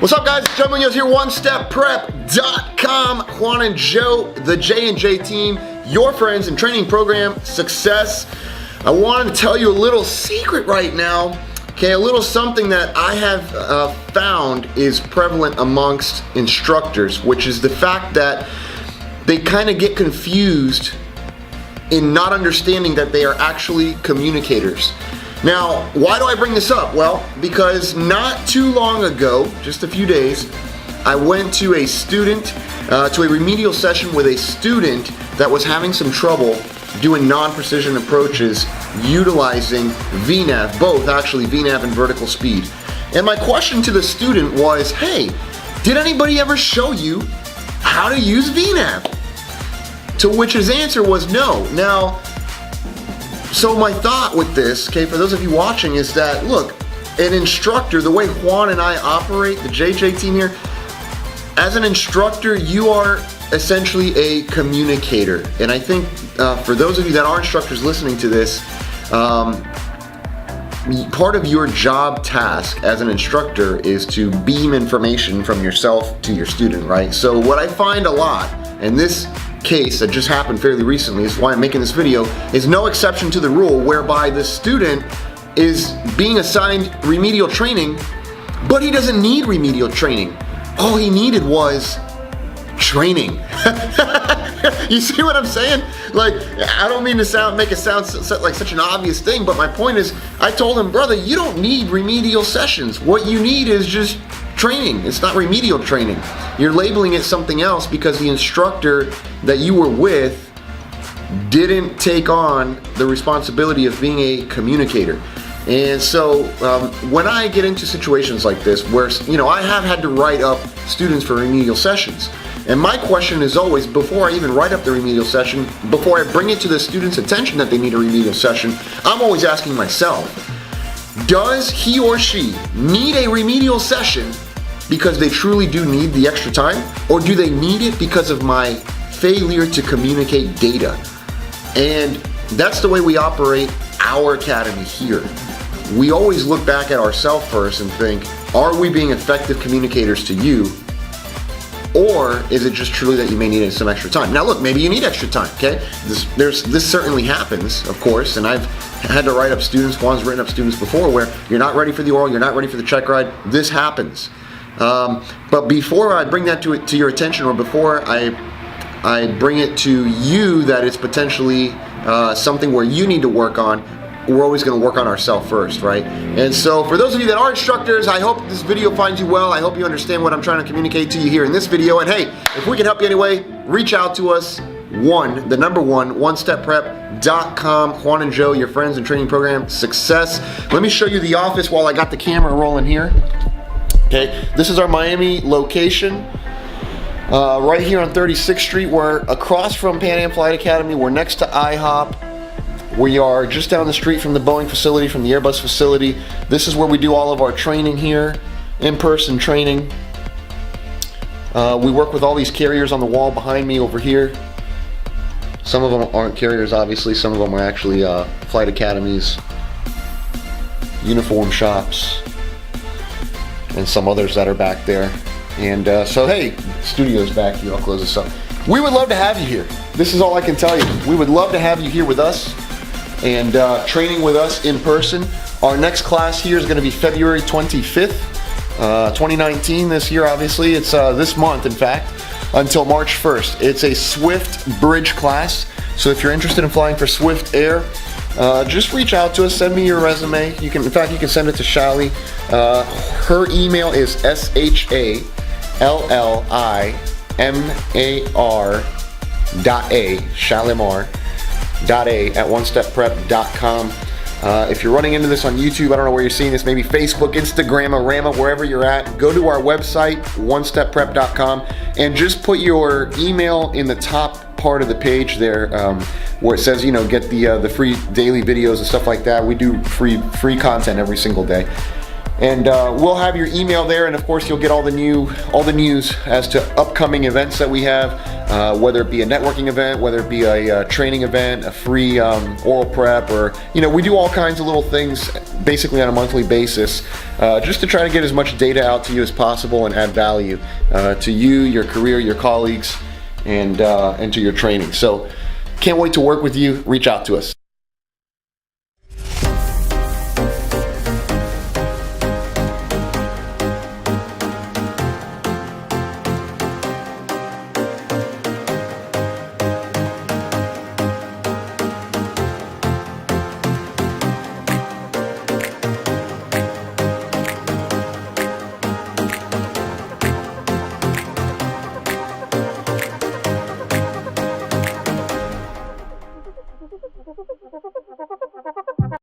What's up, guys? Joe Munoz here, OneStepPrep.com. Juan and Joe, the J&J team, your friends in training program success. I wanted to tell you a little secret right now, okay? A little something that I have found is prevalent amongst instructors, which is the fact that they kind of get confused in not understanding that they are actually communicators. Now, why do I bring this up? Well, because not too long ago, just a few days, I went to a remedial session with a student that was having some trouble doing non-precision approaches utilizing VNAV, both actually VNAV and vertical speed. And my question to the student was, hey, did anybody ever show you how to use VNAV? To which his answer was no. Now, so my thought with this, okay, for those of you watching, is that, look, an instructor, the way Juan and I operate, the JJ team here, as an instructor, you are essentially a communicator. And I think for those of you that are instructors listening to this, part of your job task as an instructor is to beam information from yourself to your student, right? So what I find a lot, and this case that just happened fairly recently, is why I'm making this video, is no exception to the rule, whereby the student is being assigned remedial training, but he doesn't need remedial training. All he needed was training. You see what I'm saying? Like, I don't mean to make it sound like such an obvious thing, but my point is, I told him, brother, you don't need remedial sessions. What you need is just training. It's not remedial training. You're labeling it something else because the instructor that you were with didn't take on the responsibility of being a communicator. And so when I get into situations like this where, you know, I have had to write up students for remedial sessions. And my question is always, before I even write up the remedial session, before I bring it to the student's attention that they need a remedial session, I'm always asking myself, does he or she need a remedial session because they truly do need the extra time? Or do they need it because of my failure to communicate data? And that's the way we operate our academy here. We always look back at ourselves first and think, are we being effective communicators to you? Or is it just truly that you may need some extra time? Now look, maybe you need extra time, okay? This certainly happens, of course, and I've had to write up students, Juan's written up students before, where you're not ready for the oral, you're not ready for the check ride. This happens. But before I bring that to your attention, or before I bring it to you that it's potentially something where you need to work on, we're always going to work on ourselves first, right? And so for those of you that are instructors, I hope this video finds you well. I hope you understand what I'm trying to communicate to you here in this video. And hey, if we can help you anyway, reach out to us. The number one, OneStepPrep.com. Juan and Joe, your friends in training program success. Let me show you the office while I got the camera rolling here. Okay, this is our Miami location. Right here on 36th Street. We're across from Pan Am Flight Academy. We're next to IHOP. We are just down the street from the Boeing facility, from the Airbus facility. This is where we do all of our training here, in-person training. We work with all these carriers on the wall behind me over here. Some of them aren't carriers, obviously. Some of them are actually flight academies, uniform shops, and some others that are back there. And so, hey, studio's back here. I'll close this up. We would love to have you here. This is all I can tell you. We would love to have you here with us and training with us in person. Our next class here is going to be February 25th, 2019. This year, obviously. It's this month, in fact, until March 1st. It's a Swift Bridge class. So if you're interested in flying for Swift Air, just reach out to us. Send me your resume. You can send it to Shally. Her email is shallimar.a@onestepprep.com. If you're running into this on YouTube, I don't know where you're seeing this, maybe Facebook, Instagram, Rama, wherever you're at, go to our website, onestepprep.com, and just put your email in the top part of the page there, where it says, you know, get the free daily videos and stuff like that. We do free content every single day. And we'll have your email there, and of course you'll get all the news as to upcoming events that we have, whether it be a networking event, whether it be a training event, a free oral prep, or we do all kinds of little things basically on a monthly basis, just to try to get as much data out to you as possible and add value to you, your career, your colleagues, and to your training. So can't wait to work with you. Reach out to us. Thank you.